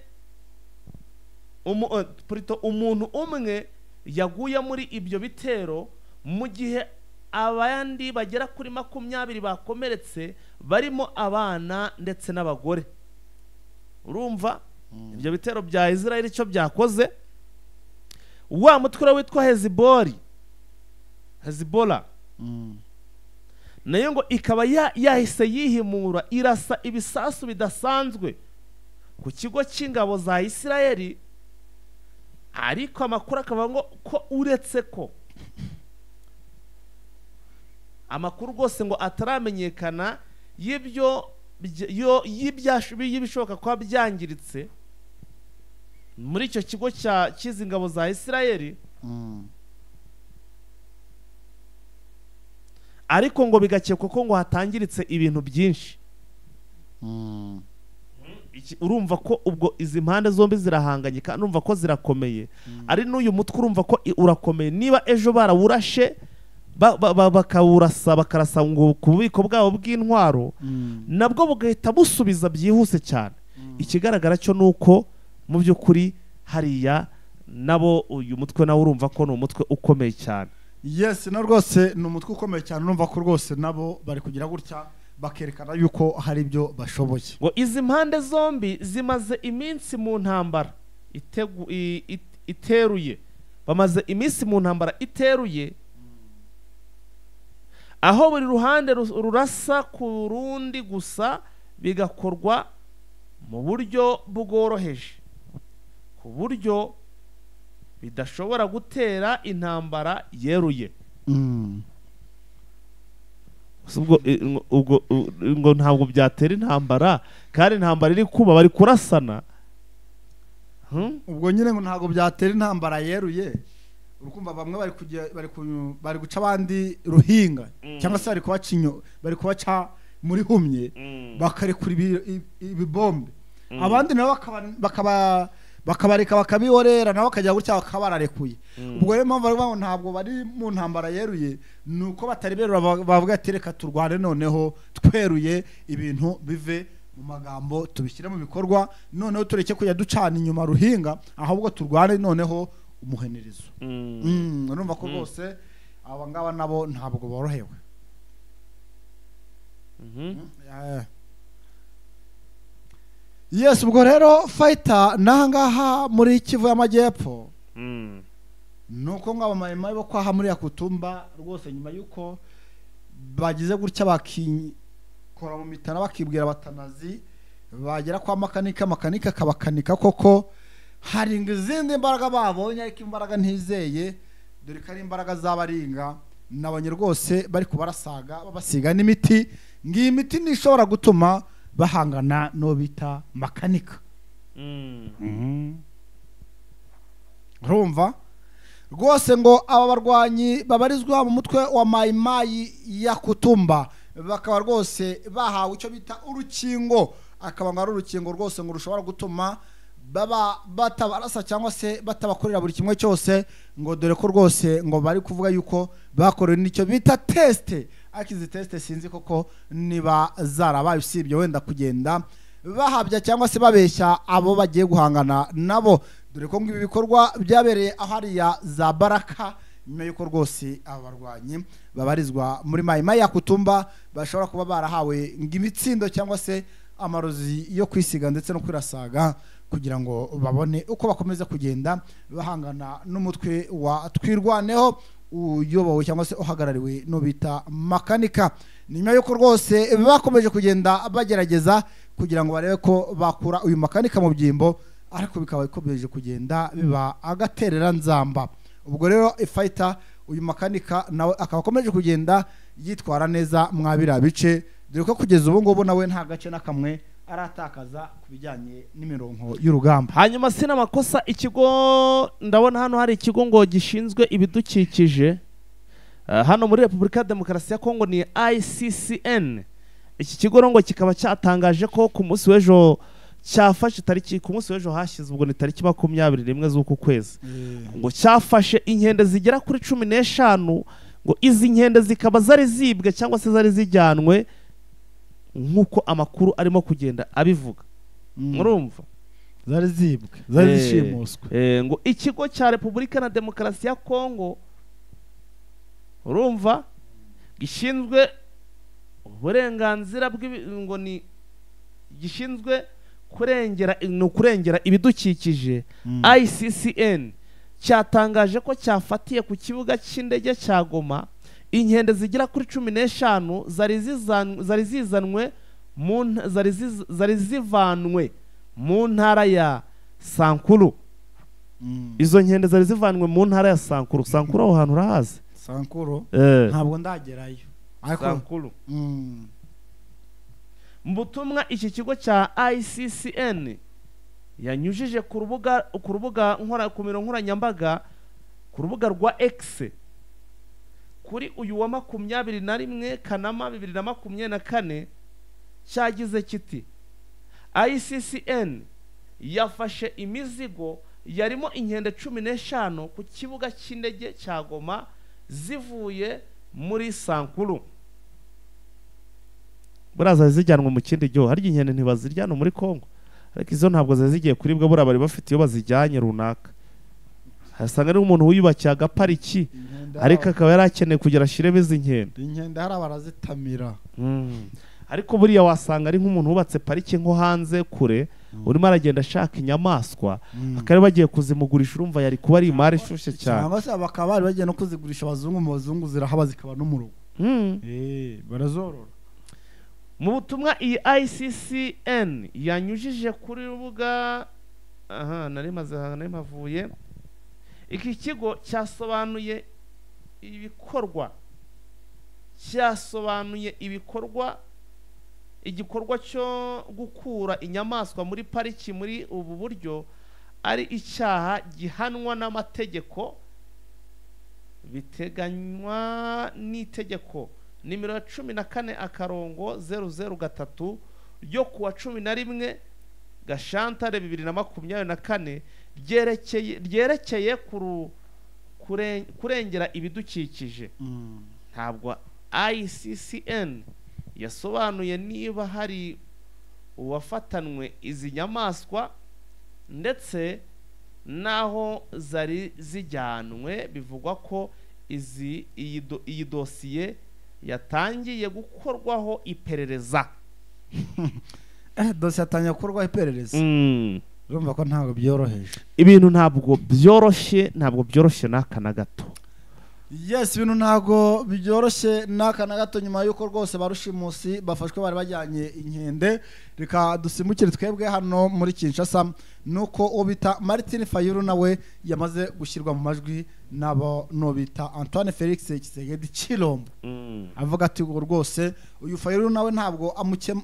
Speaker 1: umuntu umwe yaguye muri ibyo bitero, mu gihe abandi bagera kuri 20 bakomeretse, barimo abana ndetse n'abagore. Urumva ibyo bitero bya Israeli cyo byakoze wa mutwe witwa Hezbollah nayo ngo ikaba yahise yihimura irasa ibisasu bidasanzwe ku kigo cy'ingabo za Isirayeli, ariko amakuru akaba ngo ko uretse ko amakuru rwose ngo ataramenyekana y'ibishoboka kuba byangiritse muri icyo kigo cy'izi ngabo za Isirayeli, ariko ngo bigakekwa ko ngo hatangiritse ibintu byinshi. Urumva ko ubwo izi mpande zombi zirahanganye kandi urumva ko zirakomeye, ari n'uyu mutwe urumva ko urakomeye. Niba ejo barawurashe bakawurasa bakarasa ngo ku bubiko bwabo bw'intwaro, nabwo bugahita busubiza byihuse cyane. Ikigaragara cyo nuko mu by'ukuri hariya nabo uyu mutwe nawe urumva ko ni umutwe ukomeye cyane.
Speaker 2: Yes, no rwose ni umutwe ukomeye cyane, urumva ko rwose nabo bari kugira gutya bakerekana yuko hari ibyo bashoboye.
Speaker 1: Ngo izi mpande zombi zimaze iminsi mu ntambara iteruye, bamaze iminsi mu ntambara iteruye, aho buri ruhande rurasa ku rundi, gusa bigakorwa mu buryo bworoheje, ku buryo bidashobora gutera intambara yeruye. Ubwo ngo ntabwo byatera intambara, kandi intambara iri kuba bari kurasana.
Speaker 2: Ubwo nyine ngo ntabwo byatera intambara yeruye, urukumva bamwe bari guca abandi ruhinga, cyangwa se bari kubaca muri humye bakarekura ibibombe, abandi nabo bakabareka bakabiorera, nabo bakajya gutya bakabararekuye. Ubwo rero mpamvu ntabwo bari mu ntambara yeruye, nuko batari berura bavuga ati reka turwane noneho tweruye ibintu bive mu magambo tubishyire mu bikorwa, noneho tureke kujya ducana inyuma ruhinga, ahubwo turwane noneho umuhenerizo. Urumva ko rwose aba ngaba nabo ntabwo borohewe. Yes, ubwo rero fighter nahangaha muri Kivu y'Amajyepfo nuko ngaba mayimayi bo kwaha muri Yakutumba rwose, nyuma yuko bagize gutya bakikora mu mitana bakibwira batanazi, bagera kwa makanika kabakanika koko hari izindi mbaraga babonye, ariko imbaraga ntizeye, dore ko ari imbaraga z'abaringa. Nabonye rwose bari kubarasaga babasiga n'imiti, ngiyi miti nishobora gutuma bahangana no bita makanika. Urumva rwose ngo aba barwanyi babarizwa mu mutwe wa mayimayi Yakutumba bakaba rwose bahawe icyo bita urukingo, akaba ngo ari urukingo rwose ngo rushobora gutuma baba batabarasa cyangwa se batabakorera buri kimwe cyose, ngo dore ko rwose ngo bari kuvuga yuko bakorewe n'icyo bita teste. Akizi teste sinzi koko niba zarabaye, usibye wenda kugenda bahabya cyangwa se babeshya abo bagiye guhangana nabo, dore ko ngo ibi bikorwa byabereye ahariya za Baraka, nyuma yuko rwose abarwanyi babarizwa muri mayimayi Yakutumba bashobora kuba barahawe ng'imitsindo cyangwa se amarozi yo kwisiga ndetse no kwirasaga, kugira ngo babone uko bakomeza kugenda bahangana n'umutwe wa Twirwaneho uyobowe cyangwa se uhagarariwe no bita makanika. Nyuma yuko rwose bakomeje kugenda bagerageza kugira ngo barebe ko bakura uyu makanika mu byimbo, ariko bikaba bikomeje kugenda biba agaterera nzamba. Ubwo rero fighter uyu makanika nawe akaba akomeje kugenda yitwara neza mwabira bice, dore ko kugeza ubu ngubu nawe nta gace nakamwe aratakaza kubijyanye n'imirongo y'urugamba.
Speaker 1: Hanyuma sina makosa, ikigo ndabona hano hari ikigo ngo gishinzwe ibidukikije hano muri Repubulika ya Demokarasi ya Kongo, ni ICCN. Iki kigo ngo kikaba cyatangaje ko ku munsi w'ejo cyafashe tariki, ku munsi w'ejo hashize, ubwo ni tariki 21 z'uku kwezi, ngo cyafashe inkende zigera kuri 15, ngo izi nkende zikaba zari zibwe cyangwa se zari zijyanwe nkuko amakuru arimo kugenda abivuga. Murumva
Speaker 2: zari zibwe, zari zishimuswe.
Speaker 1: Ngo ikigo cya Repubulika na Demokarasi ya Kongo, urumva, gishinzwe uburenganzira ngo ni gishinzwe kurengera ibidukikije, ICCN cyatangaje ko cyafatiye ku kibuga cy'indege cya Goma inkende zigera kuri 15 zari zivanwe mu ntara ya Sankuru. Izo nkende zari zivanwe mu ntara ya Sankuru. Sankuru aho hantu urahazi?
Speaker 2: Sankuru ntabwo ndagerayo.
Speaker 1: Sankuru. Mu butumwa iki kigo cya ICCN yanyujije ku rubuga nkoranyambaga, ku rubuga rwa X kuri uyu wa 21 Kanama 2024 cyagize kiti ICCN yafashe imizigo yarimo inkende 15 ku kibuga cy'indege cya Goma zivuye muri Sankuru. Buraza zijyanwa mu kindi gihugu, hari inkende ntibaziryana muri Kongo, ariko izo ntabwo zigiye kuribwa, bura bari bafite iyo bazijyanye runaka. Hasanga ari umuntu wiyubakiye agapariki, ariko akaba yarakeneye kugira ashire beze inkende.
Speaker 2: Inkende hari abarazitamira.
Speaker 1: Ariko buriya wasanga ari nk'umuntu wubatse pariki nko hanze kure, urimo aragenda ashaka inyamaswa, akari bagiye kuzimugurisha, urumva yari kuba ari imari ishushe cyane.
Speaker 2: Cyangwa se bakaba bari bagiye no kuzigurisha abazungu, mu bazungu zirahaba zikaba no mu rugo. Barazorora.
Speaker 1: Mu butumwa iyi ICCN yanyujije kuri rubuga narimavuye, iki kigo cyasobanuye igikorwa cyo gukura inyamaswa muri pariki muri ubu buryo ari icyaha gihanwa n'amategeko biteganywa n'itegeko nimero 14/003 ryo kuwa 11 Gashantare 2024 ryerekeye kurengera ibidukikije. Ntabwo ICCN yasobanuye niba hari uwafatanwe izi nyamaswa ndetse naho zari zijyanwe. Bivugwa ko iyi dosiye yatangiye gukorwaho iperereza.
Speaker 2: Dosiye yatangiye gukorwaho iperereza. Urumva ko ntabwo byoroheje.
Speaker 1: Ibintu ntabwo byoroshye n'aka na gato.
Speaker 2: Yes, ibintu ntabwo byoroshye n'aka na gato, nyuma yuko rwose barushimusi bafashwe bari bajyanye inkende. Reka dusimukire twebwe hano muri Kinshasa, nuko ubita Martin Fayulu nawe yamaze gushyirwa mu majwi nabo nobita Antoine Felix Tshisekedi Chilombo. Avuga ati rwose uyu Fayulu nawe ntabwo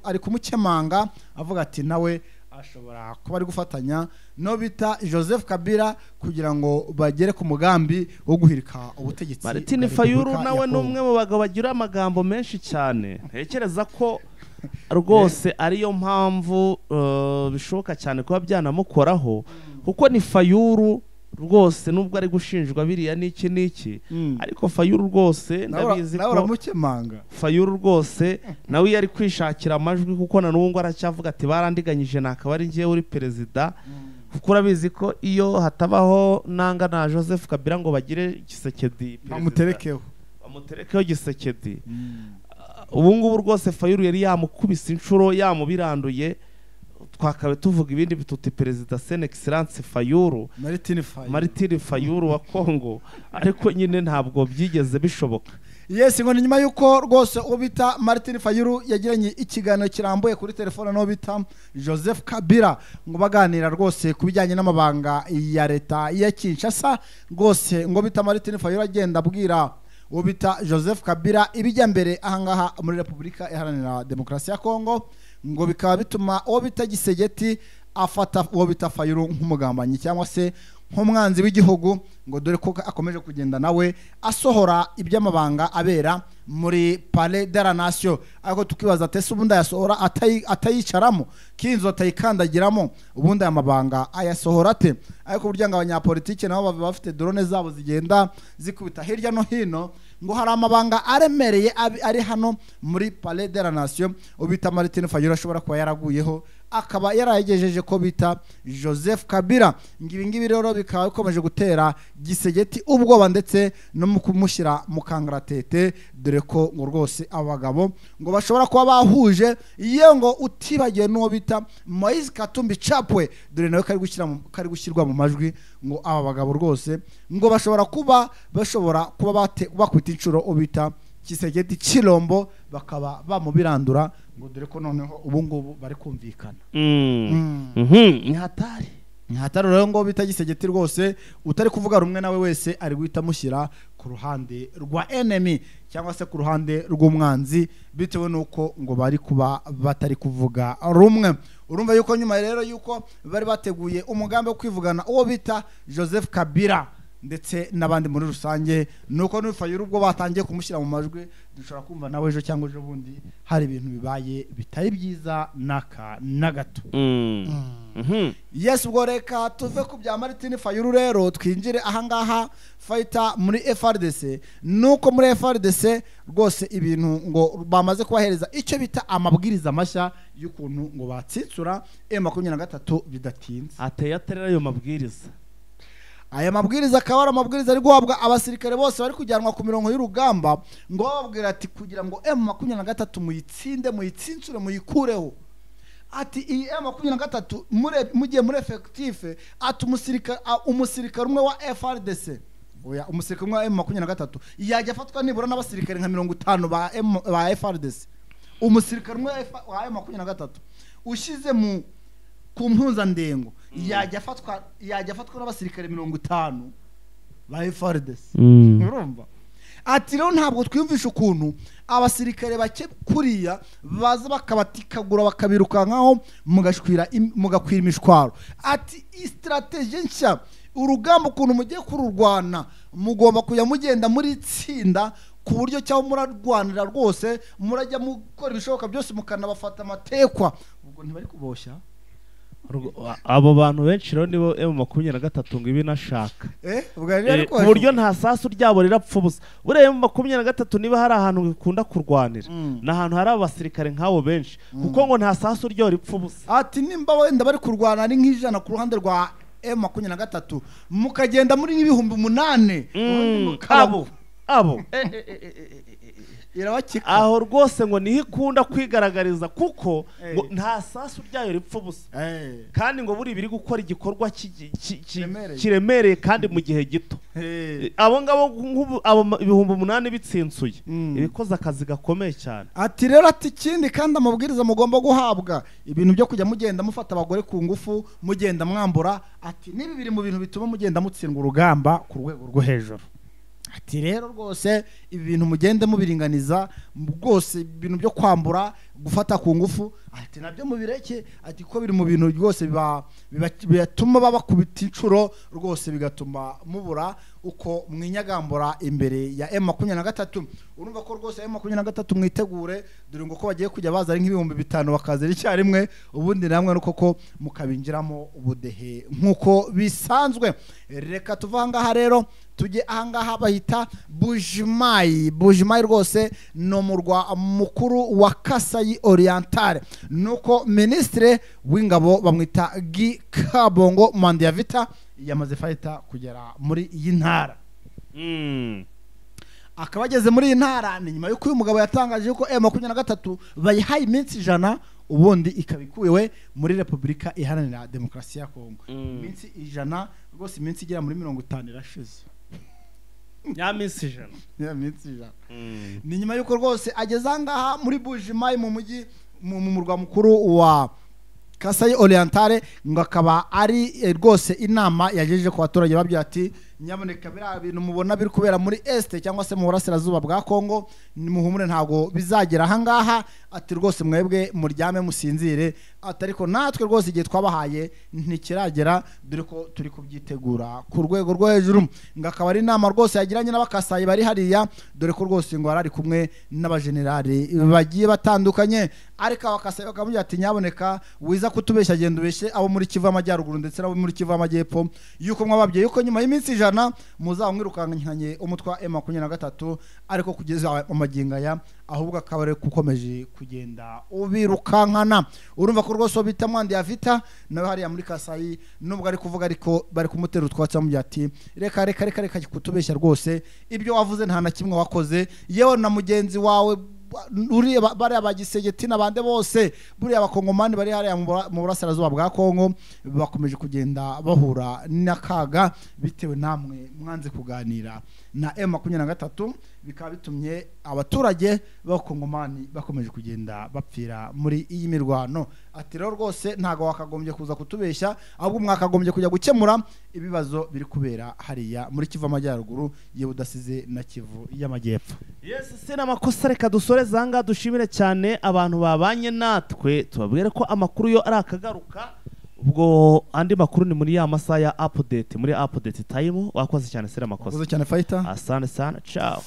Speaker 2: ari kumukemanga, avuga ati nawe ashobora kuba ari gufatanya no bita Joseph Kabila kugira ngo bagere ku mugambi wo guhirika ubutegetsi.
Speaker 1: Martin Fayulu nawe n'umwe mu bagabo bagira amagambo menshi cyane. Ntekereza ko rwose ariyo mpamvu bishoboka cyane kuba byanamukoraho, kuko ni Fayulu rwose nubwo ari gushinjwa biriya n'iki ariko Fayulu rwose ndabizi ko
Speaker 2: uramukemanga.
Speaker 1: Fayulu rwose nawe yari kwishakira amajwi, kuko na n'ubwo aracyavuga ati barandiganyije nakaba ari ngiye uri perezida, kuko urabizi ko iyo hatabaho nanga na Joseph Kabila ngo bagire Tshisekedi
Speaker 2: bamuterekeho
Speaker 1: Tshisekedi. Ubu ngubu rwose Fayulu yari yamukubise inshuro yamubiranduye, twakabe tuvuga ibindi bituti perezida Son Excellence Fayulu, Martin Fayulu wa Kongo, ariko nyine ntabwo byigeze bishoboka.
Speaker 2: Yes, ngo nyuma yuko rwose ubita Martin Fayulu yagiranye ikiganiro kirambuye kuri telefone no bita Joseph Kabila, ngo baganira rwose kubijyanye n'amabanga ya leta ya Kinshasa. Rwose ngo bita Martin Fayulu agenda abwira ubita Joseph Kabila ibijya mbere ahangaha muri Repubulika Iharanira Demokarasi ya Kongo, ngo bikaba bituma uwo bita Gisegeti afata uwo bita Fayulu nk'umugambanyi cyangwa se nk'umwanzi w'igihugu, ngo dore ko akomeje kugenda nawe asohora iby'amabanga abera muri Palais de la Nation. Ariko tukibaza ate ubundi ayasohora atayicaramo, kinzo atayikandagiramo, ubundi aya mabanga ayasohora ate? Ariko burya ngo abanyapolitike nabo bafite drone zabo zigenda zikubita hirya no hino, ngo hari amabanga aremereye ari hano muri Palais de la Nation ubita Martin Fayulu ashobora kuba yaraguyeho akaba yarayegejeje ko bita Joseph Kabila. Ngibi rero bikaba bikomeje gutera Gisegeti ubwoba ndetse no mu kumushyira mu kangaratete, dore ko ngo rwose abagabo ngo bashobora kuba bahuje iyo ngo utibagiye n'uwo bita Moise Katumbi Chapwe, dore nawe kari gushyirwa mu majwi ngo aba bagabo rwose ngo bashobora kuba bakwita inshuro ubita Kisegeti Chilombo, bakaba bamubirandura ngo dore ko noneho ubu ngubu bari kumvikana.
Speaker 1: Ni hatari
Speaker 2: rero ngo bita Gisegeti rwose utari kuvuga rumwe nawe wese ari guhita mushyira ku ruhande rwa enemy cyangwa se ku ruhande rw'umwanzi, bitewe nuko ngo bari kuba batari kuvuga rumwe. Urumva yuko nyuma rero yuko bari bateguye umugambi wo kwivugana uwo bita Joseph Kabila ndetse n'abandi muri rusange, nuko n'Fayulu ubwo batangiye kumushyira mu majwi, dushobora kumva nawe ejo cyangwa ejo bundi hari ibintu bibaye bitari byiza na gato. Yes, ubwo reka tuve ku bya Martin Fayulu rero twinjire ahangaha fighter muri FRDC. Nuko muri FRDC rwose ibintu ngo bamaze kubahereza icyo bita amabwiriza mashya y'ukuntu ngo batsitsura M23 bidatinze.
Speaker 1: Ateye aterera ayo mabwiriza.
Speaker 2: Aya mabwiriza akaba ari amabwiriza ari guhabwa abasirikare bose bari kujyanwa ku mirongo y'urugamba, ngo bababwira ati kugira ngo M23 muyitsinde, muyitsintsure, muyikureho. Ati iyi M23 mugiye muri effective, ati umusirikare umwe wa FRDC, oya umusirikare umwe wa M23 yajya afatwa nibura n'abasirikare nka 50 ba FRDC. Umusirikare umwe wa M23 ushize ku mpuzandengo yajya afatwa n'abasirikare 50 ba FRDC. Urumva? Ati rero ntabwo twiyumvisha ukuntu abasirikare bake kuriya baza bakabatikagura bakabirukankaho mugakwira imishwaro. Ati strategy nshya, urugamba ukuntu mugiye kururwana mugomba kujya mugenda muri itsinda, ku buryo cyangwa murarwanira rwose murajya mukora ibishoboka byose mukanabafata amatekwa. Ubwo ntibari kuboshya
Speaker 1: abo bantu benshi rero nibo M23 ngo ibinashaka, ku buryo nta sasu ryabo rirapfa ubusa. Buriya M23 niba hari ahantu bikunda kurwanira n'ahantu hari abasirikare nk'abo benshi, kuko ngo nta sasu ryo ripfa ubusa.
Speaker 2: Ati nimba wenda bari kurwana ari nk'ijana ku ruhande rwa M23 mukagenda muri nk'ibihumbi 8 abo
Speaker 1: aho rwose ngo niho ikunda kwigaragariza, kuko ngo nta sasu ryayo ripfa ubusa, kandi ngo buri biri gukora igikorwa kiremereye kandi mu gihe gito. Abo ngabo ibihumbi 8 bitsinsuye ibikoze akazi gakomeye cyane.
Speaker 2: Ati rero ati ikindi kandi amabwiriza mugomba guhabwa ibintu byo kujya mugenda mufata abagore ku ngufu mugenda mwambura. Ati nibi biri mu bintu bituma mugenda mutsindwa urugamba ku rwego rwo hejuru. Ati rero rwose ibi bintu mugende mubiringaniza rwose, ibintu byo kwambura gufata ku ngufu, ati nabyo mubireke. Ati ko biri mu bintu rwose bibatuma babakubita inshuro rwose, bigatuma mubura uko mwinyagambura imbere ya M23. Urumva ko rwose M23 mwitegure, dore ngo ko bagiye kujya baza ari nk'ibihumbi 5 bakazera icyarimwe, ubundi namwe nuko ko mukabinjiramo ubudehe nkuko bisanzwe. Reka tuva ahangaha rero tujye ahangaha bahita Bujimayi rwose no murwa mukuru wa Kasai Orientale. Nuko ministre w'ingabo bamwita Guy Kabongo Mandiavita yamaze fighter kugera muri iyi ntara. Akaba ageze muri iyi ntara ni nyuma y'uko uyu mugabo yatangaje ko M23 bayihaye iminsi 100 ubundi ikabikuwe muri Repubulika Iharanira Demokarasi ya Kongo. Iminsi 100 rwose, iminsi igera muri 50 irashize.
Speaker 1: Ya minsi
Speaker 2: 100 ni nyuma y'uko rwose ageze ahangaha muri Bujimayi mu mujyi mu murwa mukuru wa Kasai Orientale, ngo akaba ari rwose inama yagejeje ku baturage babyo ati nyaboneka biriya bintu mubona biri kubera muri Est cyangwa se mu burasirazuba bwa Kongo nimuhumure ntabwo bizagera ahangaha. Ati rwose mwebwe muryame musinzire, atariko natwe rwose igihe twabahaye ntikiragera, dore ko turi kubyitegura ku rwego rwo hejuru. Ngo akaba ari inama rwose yagiranye n'abakasayi bari hariya, dore ko rwose ngo ari kumwe n'abajenerali bagiye batandukanye. Ariko abakasayi bakamubwira ati nyaboneka wiza kutubeshya, agenda ubeshye abo muri Kivu y'Amajyaruguru ndetse n'abo muri Kivu y'Amajyepfo yuko mwababye yuko nyuma y'iminsi ijana muzamwirukankanye umutwe wa M23 ariko kugeza amaginga ya ahubwo akabare kukomeje kugenda ubirukankana urumva ko rwose bita mwandi ya vita nawe hari muri Kasayi nubwo ari kuvuga ariko bari kumutera utwatsa mu byati reka kutubeshya rwose ibyo wavuze nta na kimwe wakoze yewe na mugenzi wawe uri bari abagisegeti nabande bose buri abakongomani bari hari mu burasirazuba bwa Kongo bakomeje kugenda bahura n'akaga bitewe namwe mwanze kuganira na M23 bikaba bitumye abaturage b'abakongomani bakomeje kugenda bapfira muri iyi mirwano ati rero rwose ntago wakagombye kuza kutubeshya ahubwo mwakagombye kujya gukemura ibibazo biri kubera hariya muri Kivu amajyaruguru yewe udasize na Kivu y'amajyepfo.
Speaker 1: Yes, sina makosa reka dusore zanga dushimire cyane abantu babanye natwe tubabwire ko amakuru yo ari akagaruka ubwo andi makuru ni muri ya masaha ya update muri update time wakoze cyane sina makosa.
Speaker 2: Wakoze cyane fighter.
Speaker 1: Asante sana, ciao.